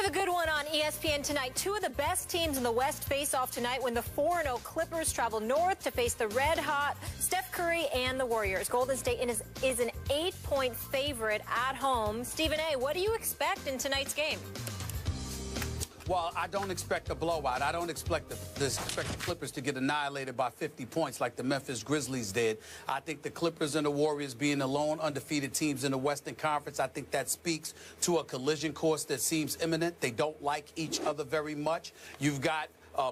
a good one on ESPN tonight. Two of the best teams in the West face off tonight when the 4-0 Clippers travel north to face the red-hot Steph Curry and the Warriors. Golden State is an 8-point favorite at home. Stephen A., what do you expect in tonight's game? Well, I don't expect a blowout. I don't expect the Clippers to get annihilated by 50 points like the Memphis Grizzlies did. I think the Clippers and the Warriors being the lone undefeated teams in the Western Conference, I think that speaks to a collision course that seems imminent. They don't like each other very much. You've got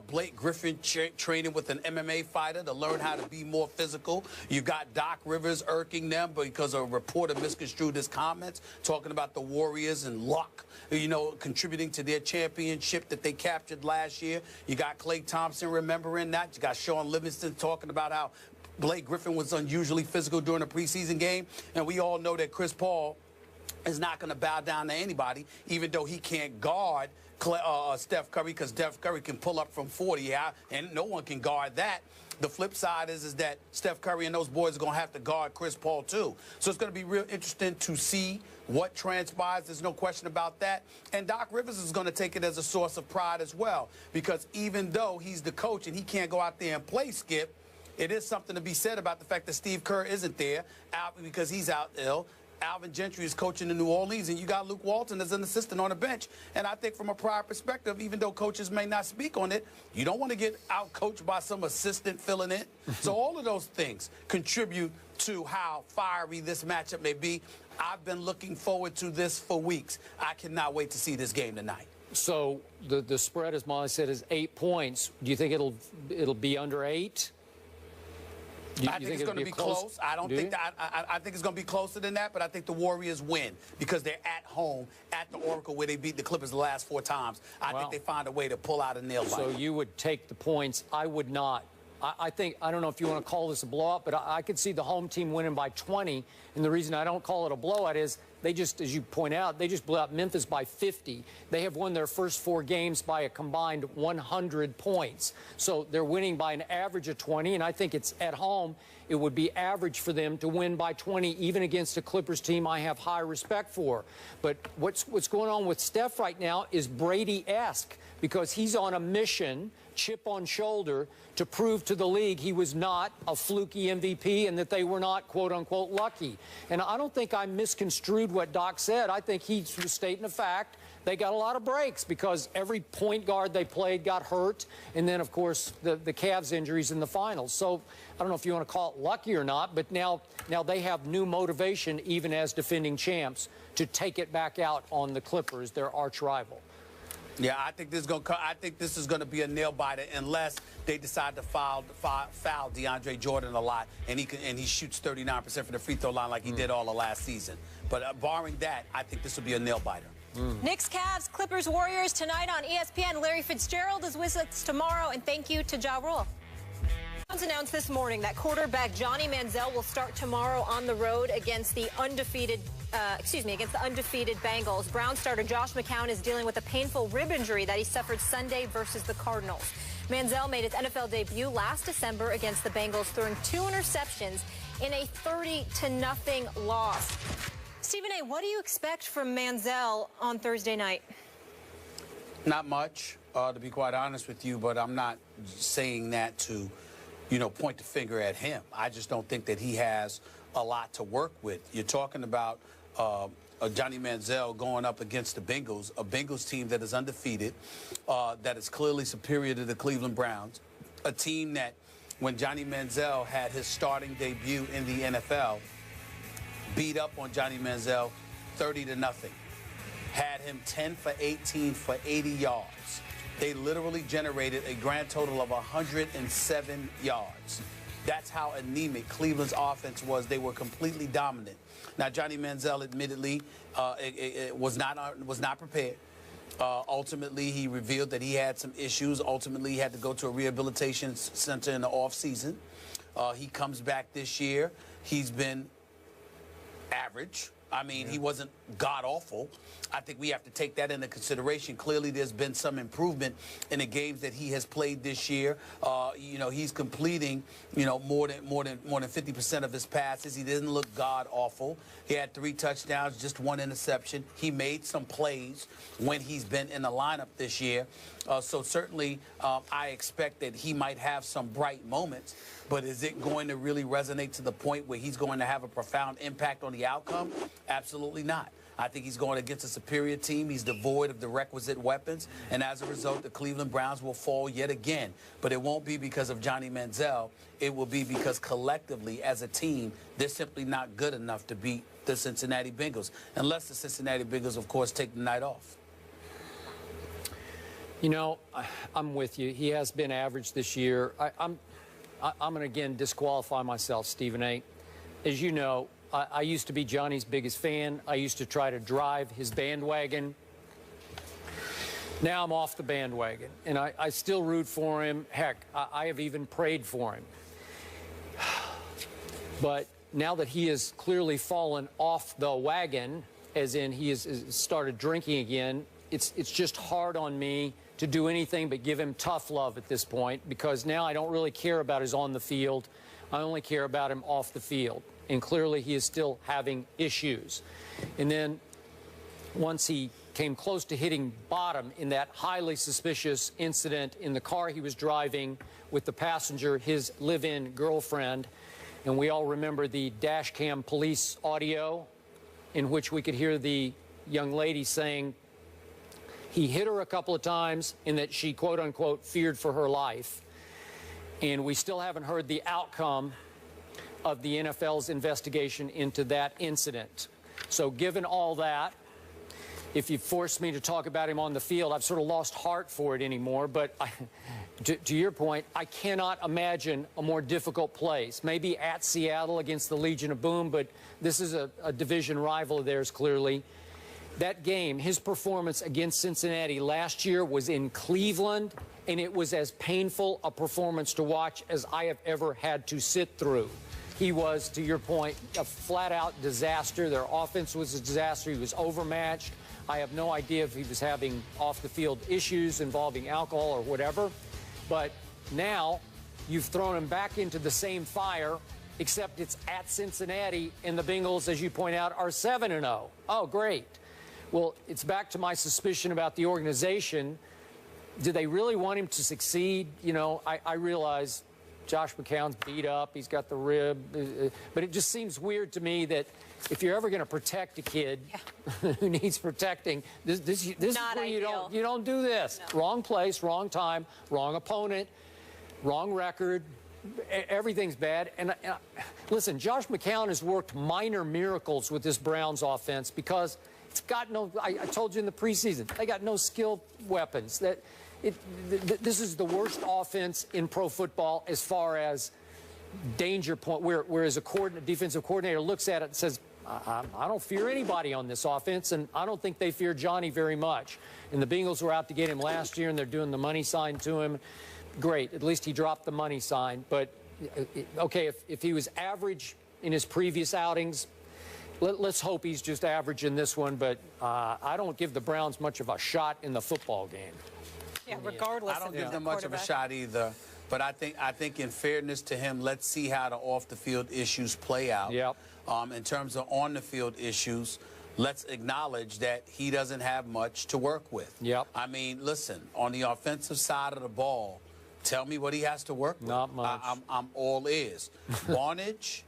Blake Griffin training with an MMA fighter to learn how to be more physical. You got Doc Rivers irking them because a reporter misconstrued his comments, talking about the Warriors and luck, you know, contributing to their championship that they captured last year. You got Klay Thompson remembering that. You got Sean Livingston talking about how Blake Griffin was unusually physical during a preseason game. And we all know that Chris Paul is not going to bow down to anybody, even though he can't guard Steph Curry, because Steph Curry can pull up from 40, and no one can guard that. The flip side is that Steph Curry and those boys are going to have to guard Chris Paul, too. So it's going to be real interesting to see what transpires. There's no question about that. And Doc Rivers is going to take it as a source of pride as well, because even though he's the coach and he can't go out there and play Skip, it is something to be said about the fact that Steve Kerr isn't there because he's out ill. Alvin Gentry is coaching in New Orleans, and you got Luke Walton as an assistant on the bench. And I think from a prior perspective, even though coaches may not speak on it, you don't want to get out-coached by some assistant filling in. So all of those things contribute to how fiery this matchup may be. I've been looking forward to this for weeks. I cannot wait to see this game tonight. So the spread, as Molly said, is 8 points. Do you think it'll be under 8? I think it's going to be close. I think it's going to be closer than that, but I think the Warriors win because they're at home at the Oracle where they beat the Clippers the last 4 times. I think they find a way to pull out a nail biter. So you would take the points. I would not. I don't know if you want to call this a blowout, but I could see the home team winning by 20. And the reason I don't call it a blowout is they just, as you point out, they just blew out Memphis by 50. They have won their first 4 games by a combined 100 points. So they're winning by an average of 20, and I think it's at home. It would be average for them to win by 20, even against a Clippers team I have high respect for. But what's going on with Steph right now is Brady-esque, because he's on a mission, chip on shoulder, to prove to the league he was not a fluky MVP and that they were not, quote-unquote, lucky. And I don't think I misconstrued what Doc said. I think he was stating a fact. They got a lot of breaks because every point guard they played got hurt. And then, of course, the Cavs injuries in the finals. So I don't know if you want to call it lucky or not, but now they have new motivation, even as defending champs, to take it back out on the Clippers, their arch rival. Yeah, I think this is going to be a nail biter unless they decide to foul DeAndre Jordan a lot, and he shoots 39% from the free throw line like he did all of last season. But barring that, I think this will be a nail biter. Knicks, Cavs, Clippers, Warriors tonight on ESPN. Larry Fitzgerald is with us tomorrow, and thank you to Ja Rule. Announced this morning that quarterback Johnny Manziel will start tomorrow on the road against the undefeated Bengals. Brown starter Josh McCown is dealing with a painful rib injury that he suffered Sunday versus the Cardinals. Manziel made his NFL debut last December against the Bengals, throwing 2 interceptions in a 30-0 loss. Stephen A., what do you expect from Manziel on Thursday night? Not much, to be quite honest with you, but I'm not saying that to, point the finger at him. I just don't think that he has a lot to work with. You're talking about Johnny Manziel going up against the Bengals, a Bengals team that is undefeated, that is clearly superior to the Cleveland Browns, a team that when Johnny Manziel had his starting debut in the NFL, beat up on Johnny Manziel 30-0, had him 10 for 18 for 80 yards. They literally generated a grand total of 107 yards. That's how anemic Cleveland's offense was. They were completely dominant. Now, Johnny Manziel, admittedly, was not prepared. Ultimately, he revealed that he had some issues. Ultimately, he had to go to a rehabilitation center in the offseason. He comes back this year. He's been average. I mean, he wasn't god-awful. I think we have to take that into consideration. Clearly, there's been some improvement in the games that he has played this year. You know, he's completing, you know, more than 50% of his passes. He didn't look god-awful. He had 3 touchdowns, just 1 interception. He made some plays when he's been in the lineup this year. So certainly, I expect that he might have some bright moments. But is it going to really resonate to the point where he's going to have a profound impact on the outcome? Absolutely not. I think he's going against a superior team. He's devoid of the requisite weapons. And as a result, the Cleveland Browns will fall yet again. But it won't be because of Johnny Manziel. It will be because collectively, as a team, they're simply not good enough to beat the Cincinnati Bengals. Unless the Cincinnati Bengals, of course, take the night off. You know, I'm with you. He has been average this year. I'm going to, again, disqualify myself, Stephen A. As you know, I used to be Johnny's biggest fan. I used to try to drive his bandwagon. Now I'm off the bandwagon, and I still root for him. Heck, I have even prayed for him. But now that he has clearly fallen off the wagon, as in he has started drinking again, it's just hard on me to do anything but give him tough love at this point, because now I don't really care about his on the field. I only care about him off the field. And clearly he is still having issues. And then once he came close to hitting bottom in that highly suspicious incident in the car he was driving with the passenger, his live-in girlfriend, and we all remember the dash cam police audio in which we could hear the young lady saying he hit her a couple of times and that she, quote unquote, feared for her life. And we still haven't heard the outcome of the NFL's investigation into that incident. So given all that, if you force me to talk about him on the field, I've sort of lost heart for it anymore. But to your point, I cannot imagine a more difficult place. Maybe at Seattle against the Legion of Boom, but this is a division rival of theirs, clearly. That game, his performance against Cincinnati last year was in Cleveland, and it was as painful a performance to watch as I have ever had to sit through. He was, to your point, a flat-out disaster. Their offense was a disaster. He was overmatched. I have no idea if he was having off-the-field issues involving alcohol or whatever. But now you've thrown him back into the same fire, except it's at Cincinnati, and the Bengals, as you point out, are 7-0. Oh, great. Well, it's back to my suspicion about the organization. Do they really want him to succeed? You know, I realize Josh McCown's beat up. He's got the rib. But it just seems weird to me that if you're ever going to protect a kid who needs protecting, this is where you don't do this. No. Wrong place, wrong time, wrong opponent, wrong record. Everything's bad. And listen, Josh McCown has worked minor miracles with this Browns offense because it's got no, I told you in the preseason, they got no skill weapons. This is the worst offense in pro football as far as danger point, whereas a defensive coordinator looks at it and says, I don't fear anybody on this offense, and I don't think they fear Johnny very much. And the Bengals were out to get him last year, and they're doing the money sign to him. Great. At least he dropped the money sign. But, okay, if he was average in his previous outings, let's hope he's just average in this one. But I don't give the Browns much of a shot in the football game. Yeah, regardless. I don't give them much of a shot either. But I think in fairness to him, let's see how the off-the-field issues play out. Yep. In terms of on-the-field issues, let's acknowledge that he doesn't have much to work with. Yep. I mean, listen, on the offensive side of the ball, tell me what he has to work with. Not much. I'm all ears. Barnage,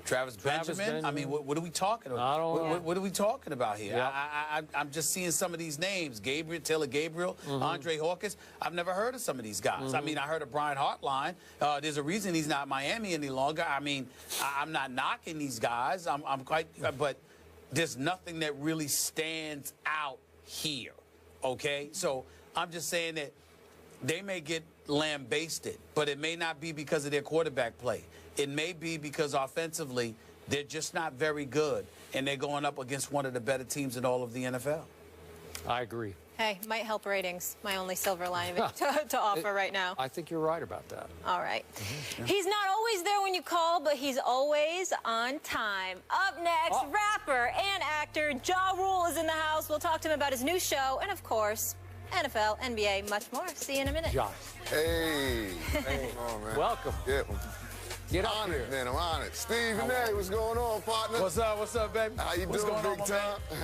Travis Benjamin. I mean, what are we talking about? I don't know. What are we talking about here? Yep. I'm just seeing some of these names. Taylor Gabriel, Andre Hawkins. I've never heard of some of these guys. I mean, I heard of Brian Hartline. There's a reason he's not Miami any longer. I mean, I'm not knocking these guys. I'm quite, but there's nothing that really stands out here, okay? So I'm just saying that they may get lambasted, but it may not be because of their quarterback play. It may be because offensively they're just not very good, and they're going up against one of the better teams in all of the NFL. I agree. Hey, might help ratings. My only silver lining to offer right now. I think you're right about that. All right. He's not always there when you call, but he's always on time. Up next, rapper and actor Ja Rule is in the house. We'll talk to him about his new show and, of course, NFL, NBA, much more. See you in a minute. Josh. Hey. Hey. Come on, man. Welcome. Yeah. Get up Honored, here. man. I'm honored. Stephen A., what's going on, partner? What's up, baby? How you What's doing, going on, big my man? time?